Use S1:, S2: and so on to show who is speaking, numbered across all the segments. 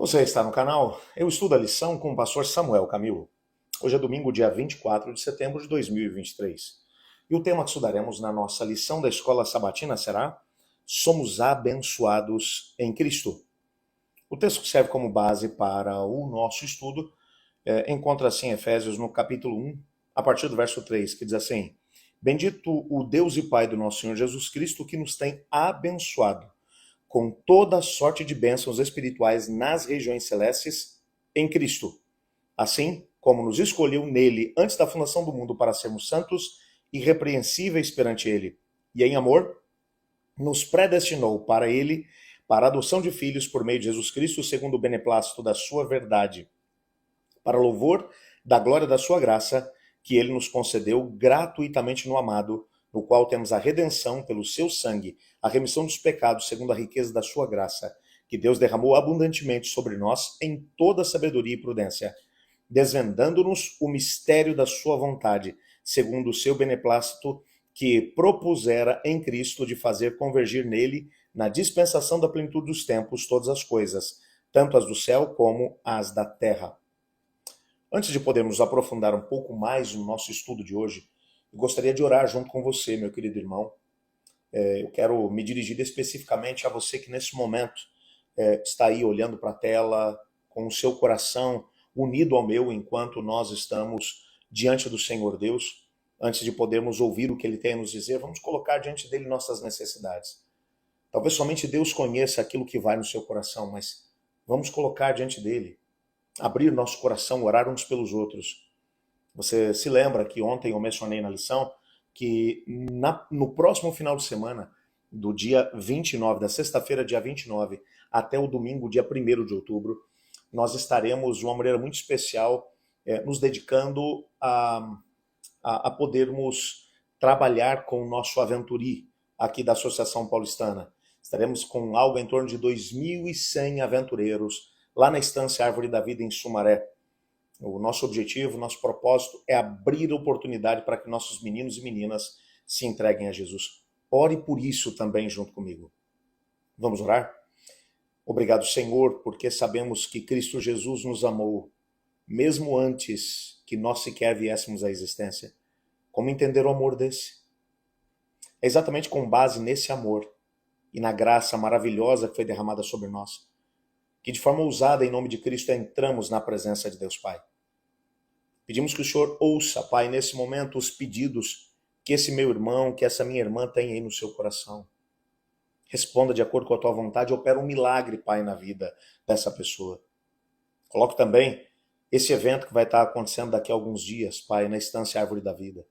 S1: Você está no canal? Eu estudo a lição com o pastor Samuel Camilo. Hoje é domingo, dia 24 de setembro de 2023. E o tema que estudaremos na nossa lição da escola sabatina será Somos abençoados em Cristo. O texto que serve como base para o nosso estudo encontra-se em Efésios, no capítulo 1, a partir do verso 3, que diz assim: Bendito o Deus e Pai do nosso Senhor Jesus Cristo, que nos tem abençoado com toda sorte de bênçãos espirituais nas regiões celestes em Cristo. Assim como nos escolheu nele antes da fundação do mundo para sermos santos e irrepreensíveis perante ele, e em amor nos predestinou para ele, para a adoção de filhos por meio de Jesus Cristo, segundo o beneplácito da sua verdade, para louvor da glória da sua graça, que ele nos concedeu gratuitamente no amado, no qual temos a redenção pelo seu sangue, a remissão dos pecados segundo a riqueza da sua graça, que Deus derramou abundantemente sobre nós em toda sabedoria e prudência, desvendando-nos o mistério da sua vontade, segundo o seu beneplácito, que propusera em Cristo de fazer convergir nele, na dispensação da plenitude dos tempos, todas as coisas, tanto as do céu como as da terra. Antes de podermos aprofundar um pouco mais no nosso estudo de hoje, eu gostaria de orar junto com você, meu querido irmão. Eu quero me dirigir especificamente a você que nesse momento está aí olhando para a tela, com o seu coração unido ao meu, enquanto nós estamos diante do Senhor Deus. Antes de podermos ouvir o que Ele tem a nos dizer, vamos colocar diante dele nossas necessidades. Talvez somente Deus conheça aquilo que vai no seu coração, mas vamos colocar diante dele. Abrir nosso coração, orar uns pelos outros. Você se lembra que ontem eu mencionei na lição que no próximo final de semana, do dia 29, da sexta-feira, dia 29, até o domingo, dia 1º de outubro, nós estaremos, de uma maneira muito especial, nos dedicando a podermos trabalhar com o nosso Aventuri, aqui da Associação Paulistana. Estaremos com algo em torno de 2.100 aventureiros, lá na Estância Árvore da Vida, em Sumaré. O nosso objetivo, o nosso propósito é abrir oportunidade para que nossos meninos e meninas se entreguem a Jesus. Ore por isso também junto comigo. Vamos orar? Obrigado, Senhor, porque sabemos que Cristo Jesus nos amou, mesmo antes que nós sequer viéssemos à existência. Como entender o amor desse? É exatamente com base nesse amor e na graça maravilhosa que foi derramada sobre nós, que de forma ousada, em nome de Cristo, entramos na presença de Deus Pai. Pedimos que o Senhor ouça, Pai, nesse momento, os pedidos que esse meu irmão, que essa minha irmã tem aí no seu coração. Responda de acordo com a tua vontade, opera um milagre, Pai, na vida dessa pessoa. Coloque também esse evento que vai estar acontecendo daqui a alguns dias, Pai, na Estância Árvore da Vida.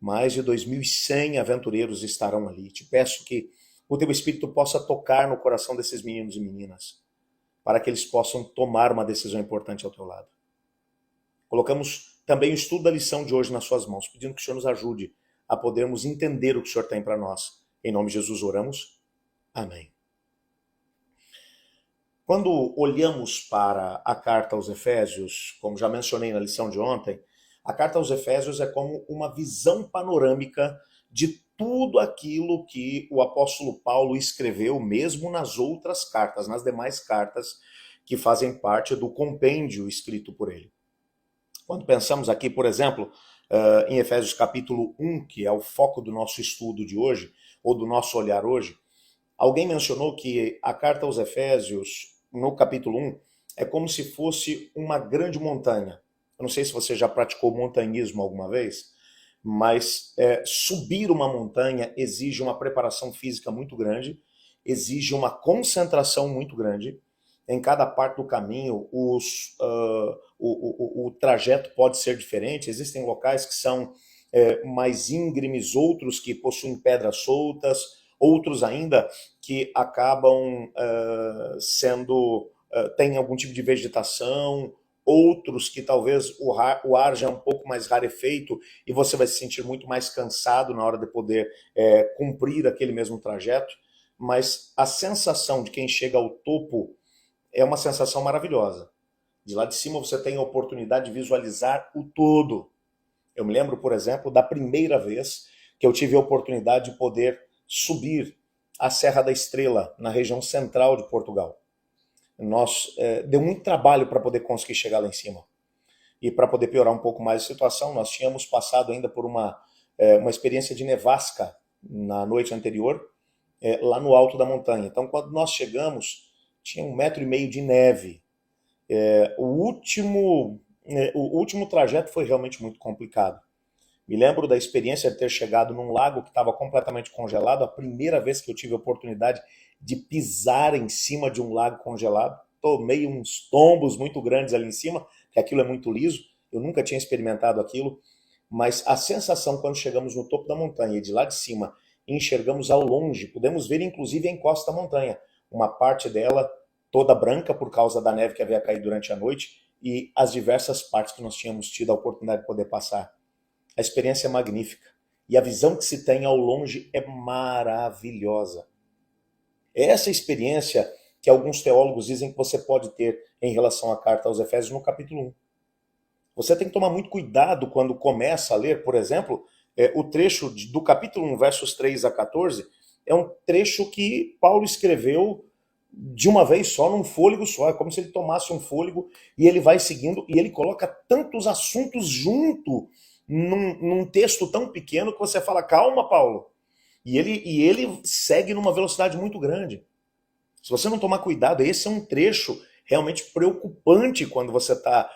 S1: Mais de 2.100 aventureiros estarão ali. Te peço que o teu Espírito possa tocar no coração desses meninos e meninas, para que eles possam tomar uma decisão importante ao teu lado. Colocamos também o estudo da lição de hoje nas suas mãos, pedindo que o Senhor nos ajude a podermos entender o que o Senhor tem para nós. Em nome de Jesus oramos. Amém. Quando olhamos para a carta aos Efésios, como já mencionei na lição de ontem, a carta aos Efésios é como uma visão panorâmica de tudo aquilo que o apóstolo Paulo escreveu, mesmo nas outras cartas, nas demais cartas que fazem parte do compêndio escrito por ele. Quando pensamos aqui, por exemplo, em Efésios capítulo 1, que é o foco do nosso estudo de hoje, ou do nosso olhar hoje, alguém mencionou que a carta aos Efésios, no capítulo 1, é como se fosse uma grande montanha. Eu não sei se você já praticou montanhismo alguma vez, mas subir uma montanha exige uma preparação física muito grande, exige uma concentração muito grande. Em cada parte do caminho, o trajeto pode ser diferente. Existem locais que são mais íngremes, outros que possuem pedras soltas, outros ainda que acabam tem algum tipo de vegetação, outros que talvez o ar já é um pouco mais rarefeito e você vai se sentir muito mais cansado na hora de poder cumprir aquele mesmo trajeto. Mas a sensação de quem chega ao topo é uma sensação maravilhosa. De lá de cima você tem a oportunidade de visualizar o todo. Eu me lembro, por exemplo, da primeira vez que eu tive a oportunidade de poder subir a Serra da Estrela, na região central de Portugal. Deu muito trabalho para poder conseguir chegar lá em cima. E para poder piorar um pouco mais a situação, nós tínhamos passado ainda por uma experiência de nevasca na noite anterior, lá no alto da montanha. Então, quando nós chegamos, tinha 1,5 metro de neve. O último trajeto foi realmente muito complicado. Me lembro da experiência de ter chegado num lago que estava completamente congelado, a primeira vez que eu tive a oportunidade de pisar em cima de um lago congelado. Tomei uns tombos muito grandes ali em cima, porque aquilo é muito liso, eu nunca tinha experimentado aquilo, mas a sensação quando chegamos no topo da montanha e de lá de cima enxergamos ao longe, podemos ver inclusive a encosta da montanha, uma parte dela toda branca por causa da neve que havia caído durante a noite e as diversas partes que nós tínhamos tido a oportunidade de poder passar. A experiência é magnífica e a visão que se tem ao longe é maravilhosa. É essa experiência que alguns teólogos dizem que você pode ter em relação à carta aos Efésios no capítulo 1. Você tem que tomar muito cuidado quando começa a ler, por exemplo, o trecho do capítulo 1, versos 3 a 14, é um trecho que Paulo escreveu de uma vez só, num fôlego só. É como se ele tomasse um fôlego e ele vai seguindo e ele coloca tantos assuntos junto num texto tão pequeno que você fala, calma, Paulo. E ele segue numa velocidade muito grande. Se você não tomar cuidado, esse é um trecho realmente preocupante quando você está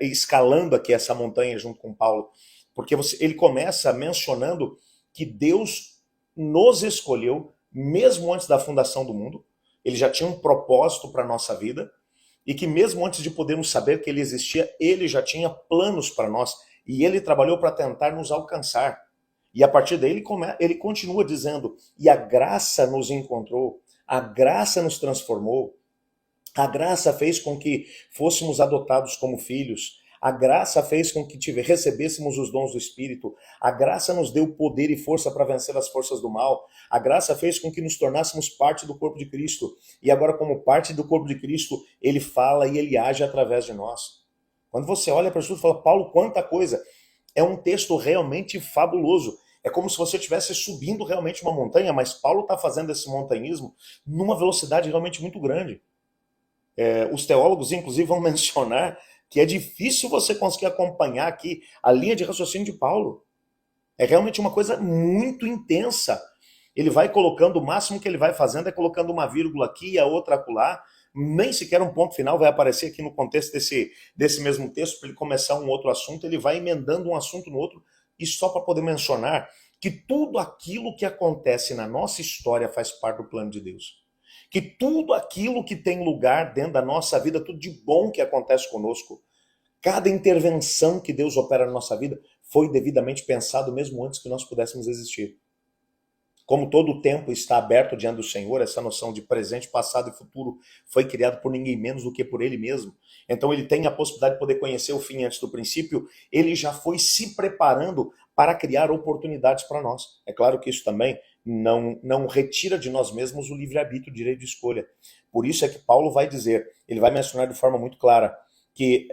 S1: escalando aqui essa montanha junto com Paulo. Porque ele começa mencionando que Deus nos escolheu, mesmo antes da fundação do mundo. Ele já tinha um propósito para a nossa vida. E que mesmo antes de podermos saber que ele existia, ele já tinha planos para nós. E ele trabalhou para tentar nos alcançar. E a partir daí ele continua dizendo, e a graça nos encontrou, a graça nos transformou, a graça fez com que fôssemos adotados como filhos, a graça fez com que recebêssemos os dons do Espírito, a graça nos deu poder e força para vencer as forças do mal, a graça fez com que nos tornássemos parte do corpo de Cristo, e agora como parte do corpo de Cristo, ele fala e ele age através de nós. Quando você olha para isso e fala, Paulo, quanta coisa! É um texto realmente fabuloso. É como se você estivesse subindo realmente uma montanha, mas Paulo está fazendo esse montanhismo numa velocidade realmente muito grande. Os teólogos, inclusive, vão mencionar que é difícil você conseguir acompanhar aqui a linha de raciocínio de Paulo. É realmente uma coisa muito intensa. Ele vai colocando, o máximo que ele vai fazendo é colocando uma vírgula aqui e a outra acolá, nem sequer um ponto final vai aparecer aqui no contexto desse mesmo texto, para ele começar um outro assunto, ele vai emendando um assunto no outro, e só para poder mencionar que tudo aquilo que acontece na nossa história faz parte do plano de Deus. Que tudo aquilo que tem lugar dentro da nossa vida, tudo de bom que acontece conosco, cada intervenção que Deus opera na nossa vida foi devidamente pensado mesmo antes que nós pudéssemos existir. Como todo o tempo está aberto diante do Senhor, essa noção de presente, passado e futuro foi criado por ninguém menos do que por ele mesmo. Então ele tem a possibilidade de poder conhecer o fim antes do princípio, ele já foi se preparando para criar oportunidades para nós. É claro que isso também não retira de nós mesmos o livre-arbítrio, o direito de escolha. Por isso é que Paulo vai dizer, ele vai mencionar de forma muito clara, que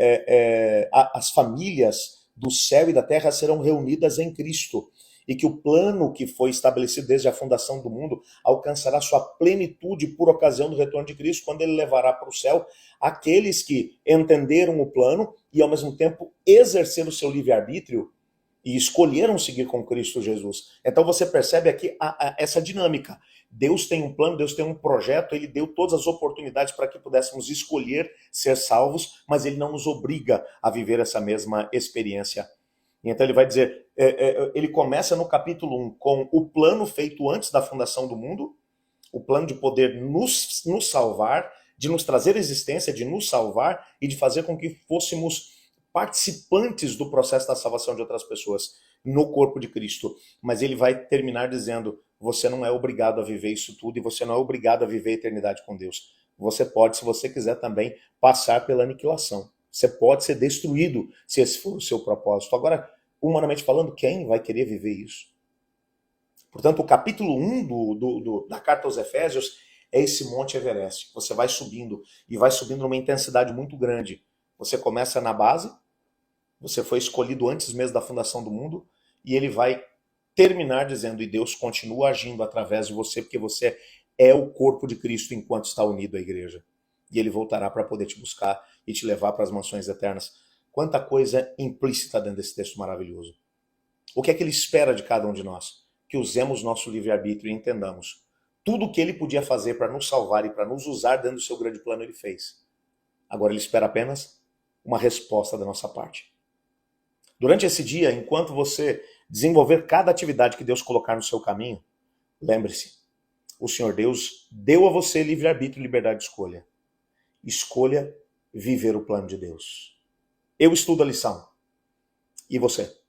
S1: as famílias do céu e da terra serão reunidas em Cristo. E que o plano que foi estabelecido desde a fundação do mundo alcançará sua plenitude por ocasião do retorno de Cristo, quando ele levará para o céu aqueles que entenderam o plano e, ao mesmo tempo, exerceram o seu livre-arbítrio e escolheram seguir com Cristo Jesus. Então você percebe aqui essa dinâmica. Deus tem um plano, Deus tem um projeto, ele deu todas as oportunidades para que pudéssemos escolher ser salvos, mas ele não nos obriga a viver essa mesma experiência. Então ele vai dizer, ele começa no capítulo 1 com o plano feito antes da fundação do mundo, o plano de poder nos salvar, de nos trazer existência, de nos salvar e de fazer com que fôssemos participantes do processo da salvação de outras pessoas no corpo de Cristo. Mas ele vai terminar dizendo, você não é obrigado a viver isso tudo e você não é obrigado a viver a eternidade com Deus. Você pode, se você quiser também, passar pela aniquilação. Você pode ser destruído, se esse for o seu propósito. Agora, humanamente falando, quem vai querer viver isso? Portanto, o capítulo 1 da carta aos Efésios é esse Monte Everest. Você vai subindo, e vai subindo numa intensidade muito grande. Você começa na base, você foi escolhido antes mesmo da fundação do mundo, e ele vai terminar dizendo, e Deus continua agindo através de você, porque você é o corpo de Cristo enquanto está unido à igreja. e ele voltará para poder te buscar e te levar para as mansões eternas. Quanta coisa implícita dentro desse texto maravilhoso. O que é que ele espera de cada um de nós? Que usemos nosso livre-arbítrio e entendamos. Tudo o que ele podia fazer para nos salvar e para nos usar dentro do seu grande plano, ele fez. Agora ele espera apenas uma resposta da nossa parte. Durante esse dia, enquanto você desenvolver cada atividade que Deus colocar no seu caminho, lembre-se, o Senhor Deus deu a você livre-arbítrio e liberdade de escolha. Escolha viver o plano de Deus. Eu estudo a lição. E você?